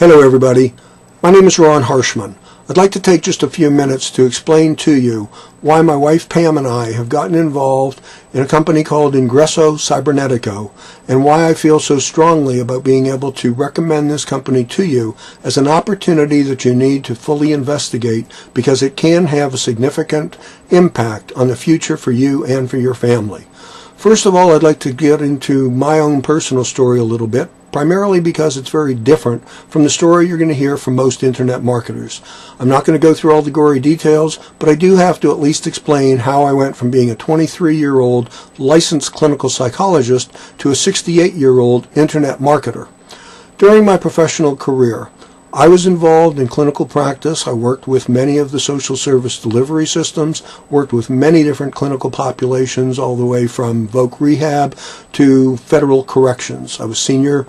Hello everybody, my name is Ron Harshman. I'd like to take just a few minutes to explain to you why my wife Pam and I have gotten involved in a company called Ingreso Cybernetico and why I feel so strongly about being able to recommend this company to you as an opportunity that you need to fully investigate because it can have a significant impact on the future for you and for your family. First of all, I'd like to get into my own personal story a little bit, primarily because it's very different from the story you're going to hear from most internet marketers. I'm not going to go through all the gory details, but I do have to at least explain how I went from being a 23-year-old licensed clinical psychologist to a 68-year-old internet marketer. During my professional career, I was involved in clinical practice. I worked with many of the social service delivery systems, worked with many different clinical populations, all the way from voc rehab to federal corrections. I was senior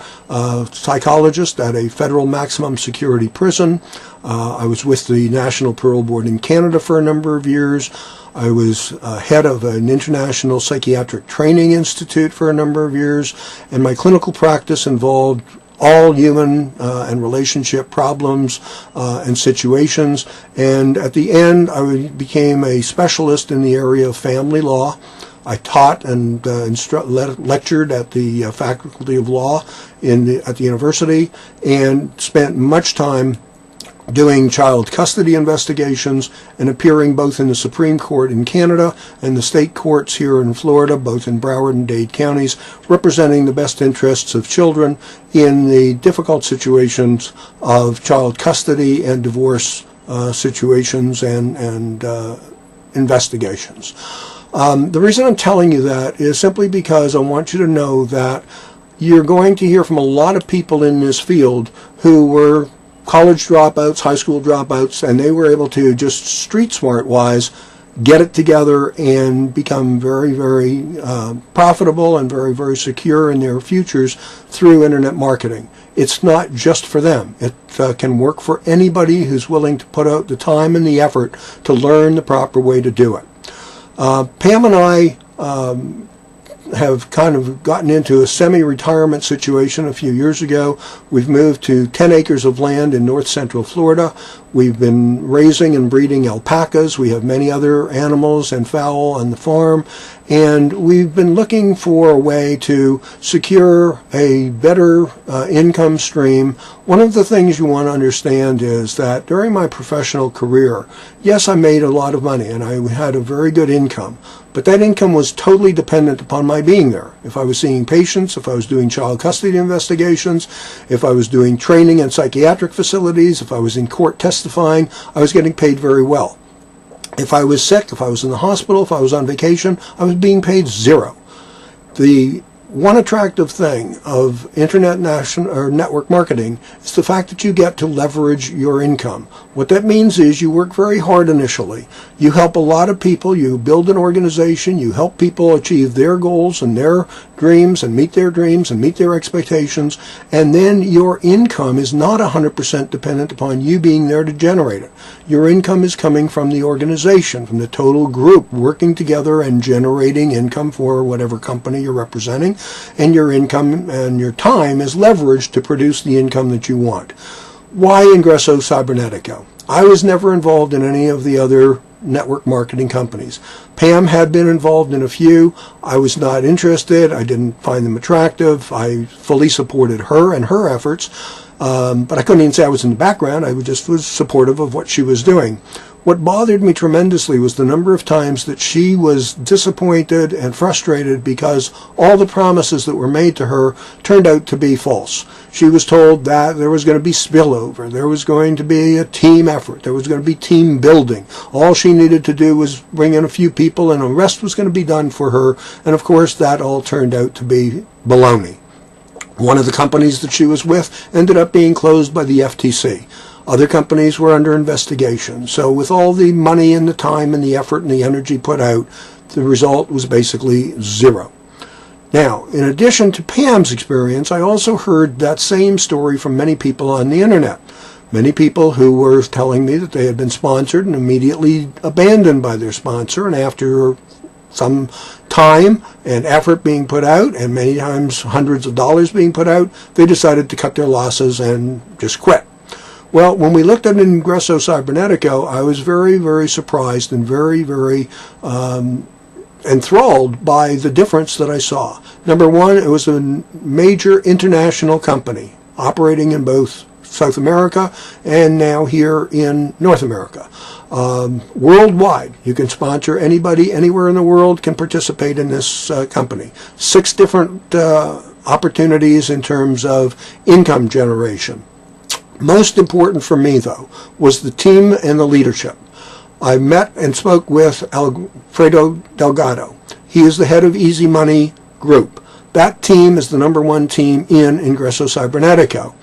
psychologist at a federal maximum security prison. I was with the National Parole Board in Canada for a number of years. I was head of an international psychiatric training institute for a number of years, and my clinical practice involved all human and relationship problems and situations. And at the end, I became a specialist in the area of family law. I taught and lectured at the Faculty of Law at the university and spent much time doing child custody investigations and appearing both in the Supreme Court in Canada and the state courts here in Florida, both in Broward and Dade counties, representing the best interests of children in the difficult situations of child custody and divorce situations and investigations. The reason I'm telling you that is simply because I want you to know that you're going to hear from a lot of people in this field who were college dropouts, high school dropouts, and they were able to just street smart wise get it together and become very, very profitable and very, very secure in their futures through internet marketing. It's not just for them. It can work for anybody who's willing to put out the time and the effort to learn the proper way to do it. Pam and I have kind of gotten into a semi-retirement situation a few years ago. We've moved to 10 acres of land in north central Florida. We've been raising and breeding alpacas. We have many other animals and fowl on the farm. And we've been looking for a way to secure a better income stream. One of the things you want to understand is that during my professional career, yes, I made a lot of money and I had a very good income. But that income was totally dependent upon my being there. If I was seeing patients, if I was doing child custody investigations, if I was doing training in psychiatric facilities, if I was in court testifying, I was getting paid very well. If I was sick, if I was in the hospital, if I was on vacation, I was being paid zero. The one attractive thing of internet network marketing is the fact that you get to leverage your income. What that means is you work very hard initially. You help a lot of people. You build an organization. You help people achieve their goals and their dreams and meet their expectations. And then your income is not 100% dependent upon you being there to generate it. Your income is coming from the organization, from the total group working together and generating income for whatever company you're representing. And your income and your time is leveraged to produce the income that you want. Why Ingreso Cybernetico? I was never involved in any of the other network marketing companies. Pam had been involved in a few. I was not interested. I didn't find them attractive. I fully supported her and her efforts, but I couldn't even say I was in the background. I just was supportive of what she was doing. What bothered me tremendously was the number of times that she was disappointed and frustrated because all the promises that were made to her turned out to be false. She was told that there was going to be spillover, there was going to be a team effort, there was going to be team building. All she needed to do was bring in a few people and the rest was going to be done for her. And of course that all turned out to be baloney. One of the companies that she was with ended up being closed by the FTC. Other companies were under investigation. So with all the money and the time and the effort and the energy put out, the result was basically zero. Now, in addition to Pam's experience, I also heard that same story from many people on the internet. Many people who were telling me that they had been sponsored and immediately abandoned by their sponsor, and after some time and effort being put out, and many times hundreds of dollars being put out, they decided to cut their losses and just quit. Well, when we looked at Ingreso Cybernetico, I was very, very surprised and very, very enthralled by the difference that I saw. Number one, it was a major international company operating in both South America and now here in North America. Worldwide, you can sponsor anybody anywhere in the world can participate in this company. 6 different opportunities in terms of income generation. Most important for me, though, was the team and the leadership. I met and spoke with Alfredo Delgado. He is the head of Easy Money Group. That team is the #1 team in Ingreso Cybernetico.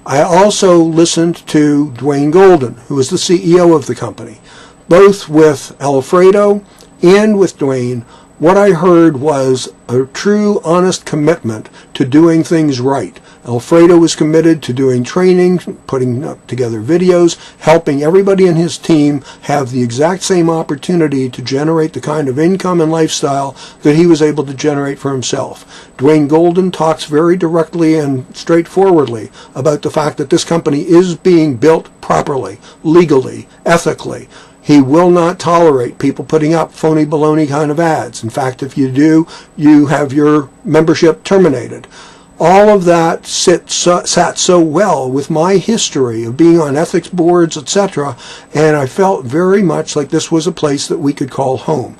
I also listened to Dwayne Golden, who is the CEO of the company. Both with Alfredo and with Dwayne, what I heard was a true, honest commitment to doing things right. Alfredo was committed to doing training, putting together videos, helping everybody in his team have the exact same opportunity to generate the kind of income and lifestyle that he was able to generate for himself. Dwayne Golden talks very directly and straightforwardly about the fact that this company is being built properly, legally, ethically. He will not tolerate people putting up phony baloney kind of ads. In fact, if you do, you have your membership terminated. All of that sat so well with my history of being on ethics boards, etc., and I felt very much like this was a place that we could call home.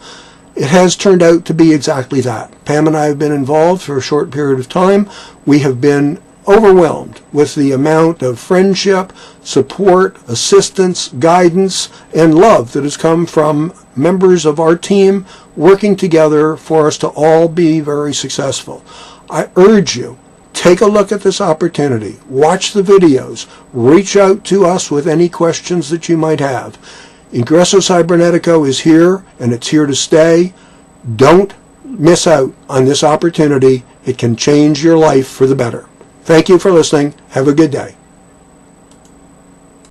It has turned out to be exactly that. Pam and I have been involved for a short period of time. We have been overwhelmed with the amount of friendship, support, assistance, guidance, and love that has come from members of our team working together for us to all be very successful. I urge you, take a look at this opportunity. Watch the videos. Reach out to us with any questions that you might have. Ingreso Cybernetico is here, and it's here to stay. Don't miss out on this opportunity. It can change your life for the better. Thank you for listening. Have a good day.